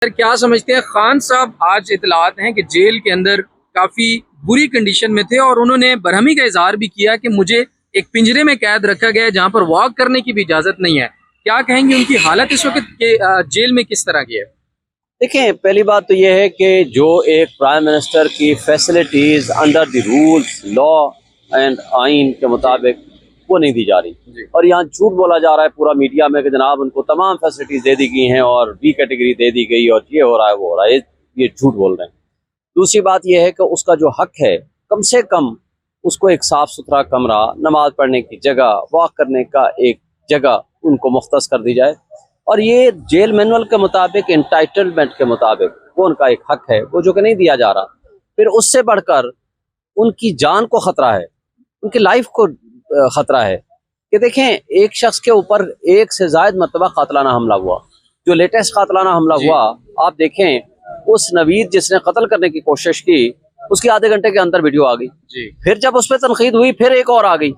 Sir क्या समझते हैं, खान साहब आज इतलात हैं कि जेल के अंदर काफी बुरी कंडीशन में थे और उन्होंने बरहमी का इजहार भी किया कि मुझे एक पिंजरे में कैद रखा गया है जहां पर वॉक करने की भी इजाजत नहीं है। क्या कहेंगे उनकी हालत इस वक्त के जेल में किस तरह की है? देखें, पहली बात तो यह है कि जो एक प्राइम मिनिस्टर की facilities under the rules law and आइन के मुताबिक वो नहीं दी जा रही और यहाँ झूठ बोला जा रहा है पूरा मीडिया में कि जनाब उनको तमाम फैसिलिटीज दे दी गई हैं और बी कैटेगरी दे दी गई और ये हो रहा है वो हो रहा है। ये झूठ बोल रहे हैं। दूसरी बात यह है कि उसका जो हक है कम से कम उसको एक साफ सुथरा कमरा, नमाज पढ़ने की जगह, वॉक करने का एक जगह उनको मुख्तस कर दी जाए। और ये जेल मैनुअल के मुताबिक, इंटाइटलमेंट के मुताबिक वो उनका एक हक है, वो जो कि नहीं दिया जा रहा। फिर उससे बढ़कर उनकी जान को खतरा है, उनकी लाइफ को खतरा है कि देखें एक शख्स के ऊपर एक से ज्यादा मरतबा कातलाना हमला हुआ। जो लेटेस्ट कातलाना हमला हुआ आप देखें, उस नवीद जिसने कत्ल करने की कोशिश की उसकी आधे घंटे के अंदर वीडियो आ गई। फिर जब उस पर तनकीद हुई फिर एक और आ गई,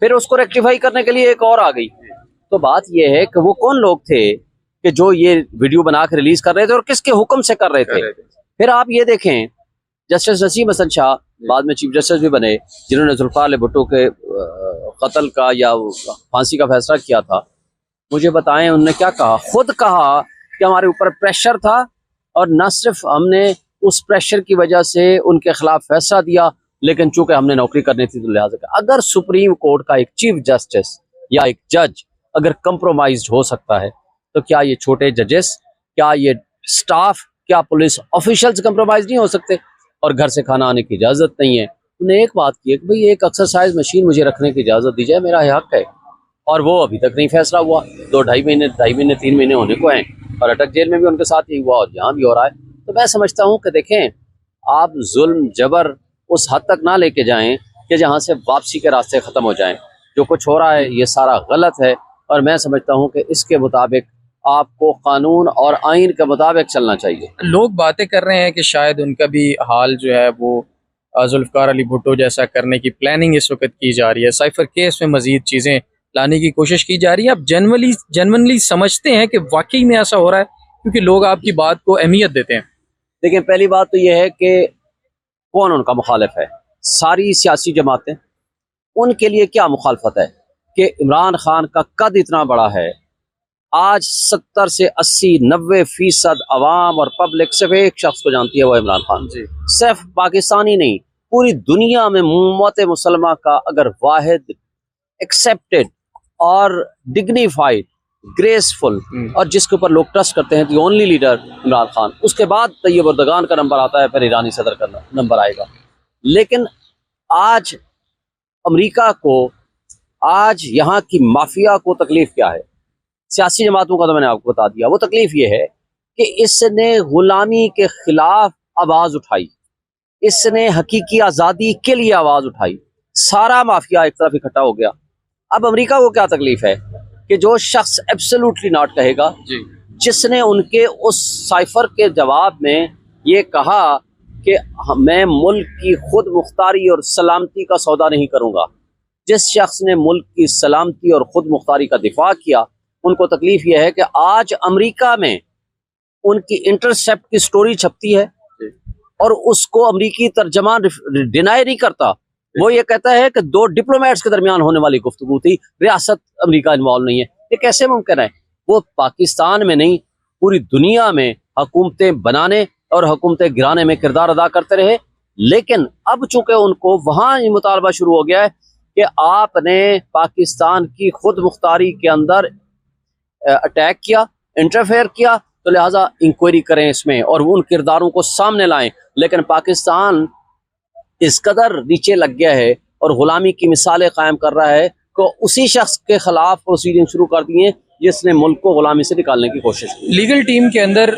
फिर उसको रेक्टिफाई करने के लिए एक और आ गई। तो बात यह है कि वो कौन लोग थे कि जो ये वीडियो बना के रिलीज कर रहे थे और किसके हुक्म से कर रहे थे। फिर आप ये देखें, जस्टिस नसीम हसन शाह बाद में चीफ जस्टिस भी बने, जिन्होंने जुल्फिकार अली भुट्टो के कत्ल का या फांसी का फैसला किया था, मुझे बताएं उन्होंने क्या कहा। खुद कहा कि हमारे ऊपर प्रेशर था और न सिर्फ हमने उस प्रेशर की वजह से उनके खिलाफ फैसला दिया, लेकिन चूंकि हमने नौकरी करनी थी तो लिहाजा अगर सुप्रीम कोर्ट का एक चीफ जस्टिस या एक जज अगर कंप्रोमाइज हो सकता है तो क्या ये छोटे जजेस, क्या ये स्टाफ, क्या पुलिस ऑफिशियल्स कंप्रोमाइज नहीं हो सकते? और घर से खाना आने की इजाजत नहीं है। उन्होंने एक बात की कि भाई एक एक्सरसाइज मशीन मुझे रखने की इजाजत दी जाए, मेरा हक है। और वो अभी तक नहीं फैसला हुआ। 2-2.5 महीने 3 महीने होने को हैं और अटक जेल में भी उनके साथ ही हुआ और यहाँ भी हो रहा है। तो मैं समझता हूँ कि देखें, आप जुल्म जबर उस हद तक ना लेके जाएं कि जहाँ से वापसी के रास्ते ख़त्म हो जाएं। जो कुछ हो रहा है ये सारा गलत है और मैं समझता हूँ कि इसके मुताबिक आपको कानून और आइन के मुताबिक चलना चाहिए। लोग बातें कर रहे हैं कि शायद उनका भी हाल जो है वो जुल्फिकार अली भुट्टो जैसा करने की प्लानिंग इस वक्त की जा रही है। साइफर केस में मजीद चीज़ें लाने की कोशिश की जा रही है। आप जनरली समझते हैं कि वाकई में ऐसा हो रहा है क्योंकि लोग आपकी बात को अहमियत देते हैं? देखिए, पहली बात तो यह है कि कौन उनका मुखालिफ है। सारी सियासी जमातें, उनके लिए क्या मुखालफत है कि इमरान खान का कद इतना बड़ा है। आज 70 से 80-90% अवाम और पब्लिक सिर्फ एक शख्स को जानती है, वो इमरान खान। सिर्फ पाकिस्तानी नहीं, पूरी दुनिया में उम्मत मुसलमा का अगर वाहिद एक्सेप्टेड और डिग्निफाइड, ग्रेसफुल और जिसके ऊपर लोग ट्रस्ट करते हैं, the only leader Imran Khan. उसके बाद तैयब अर्दगान का नंबर आता है, फिर ईरानी सदर का नंबर आएगा। लेकिन आज अमेरिका को, आज यहाँ की माफिया को तकलीफ क्या है? सियासी जमातों का तो मैंने आपको बता दिया। वो तकलीफ ये है कि इसने गुलामी के खिलाफ आवाज उठाई, इसने हकीकी आज़ादी के लिए आवाज उठाई। सारा माफिया एक तरफ इकट्ठा हो गया। अब अमेरिका को क्या तकलीफ है कि जो शख्स एब्सोल्युटली नॉट कहेगा, जिसने उनके उस साइफर के जवाब में ये कहा कि मैं मुल्क की खुद मुख्तारी और सलामती का सौदा नहीं करूंगा, जिस शख्स ने मुल्क की सलामती और खुद मुख्तारी का दिफा किया, उनको तकलीफ यह है कि आज अमेरिका में उनकी इंटरसेप्ट की स्टोरी छपती है और उसको अमेरिकी तर्जमान डिनाई नहीं करता। वो ये कहता है कि 2 डिप्लोमेट्स के दरमियान होने वाली गुफ्तगू थी, रियासत अमेरिका इन्वॉल्व नहीं है। ये कैसे मुमकिन है? वो पाकिस्तान में नहीं, पूरी दुनिया में हुकूमतें बनाने और हुकूमतें गिराने में किरदार अदा करते रहे। लेकिन अब चूंकि उनको वहाँ ये मुतालबा शुरू हो गया है कि आपने पाकिस्तान की खुद मुख्तारी के अंदर अटैक किया, इंटरफेयर किया, तो लिहाजा इंक्वायरी करें इसमें और उन किरदारों को सामने लाएं। लेकिन पाकिस्तान इस कदर नीचे लग गया है और गुलामी की मिसालें कायम कर रहा है कि उसी शख्स के खिलाफ प्रोसीडिंग शुरू कर दी है जिसने मुल्क को गुलामी से निकालने की कोशिश की। लीगल टीम के अंदर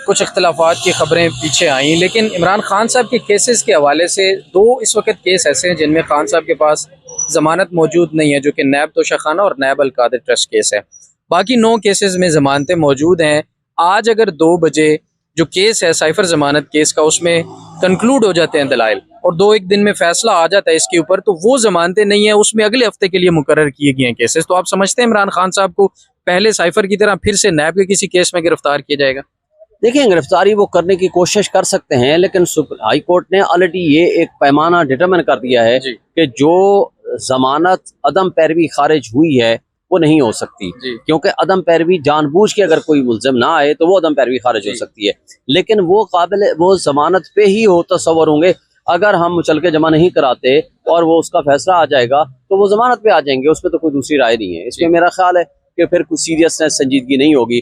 कुछ इख्तलाफात की खबरें पीछे आई, लेकिन इमरान खान साहब के केसेस के हवाले से 2 इस वक्त केस ऐसे हैं जिनमें खान साहब के पास जमानत मौजूद नहीं है, जो कि नैब तोशाखाना और नैब अल-कादिर ट्रस्ट केस है। बाकी 9 केसेस में जमानतें मौजूद हैं। आज अगर 2 बजे जो केस है साइफर जमानत केस का, उसमें कंक्लूड हो जाते हैं दलाइल और 2-1 दिन में फैसला आ जाता है इसके ऊपर, तो वो जमानतें नहीं है, उसमें अगले हफ्ते के लिए मुकर्रर किए गए हैं केसेस। तो आप समझते हैं इमरान खान साहब को पहले साइफर की तरह फिर से नैब के किसी केस में गिरफ्तार किया जाएगा? देखिए, गिरफ्तारी वो करने की कोशिश कर सकते हैं, लेकिन हाई कोर्ट ने ऑलरेडी ये एक पैमाना डिटरमिन कर दिया है जी। कि जो जमानत अदम पैरवी खारिज हुई है वो नहीं हो सकती, जी। क्योंकि अदम पैरवी जानबूझ के अगर कोई मुल्जिम ना आए तो वो अदम पैरवी खारिज हो सकती है, लेकिन वो जमानत पे ही हो तस्वर होंगे। अगर हम मुचलके जमा नहीं कराते और वो उसका फैसला आ जाएगा तो वो जमानत पे आ जाएंगे, उसमें तो कोई दूसरी राय नहीं है। इसमें मेरा ख्याल है कि फिर कुछ सीरियसनेस, संजीदगी नहीं होगी।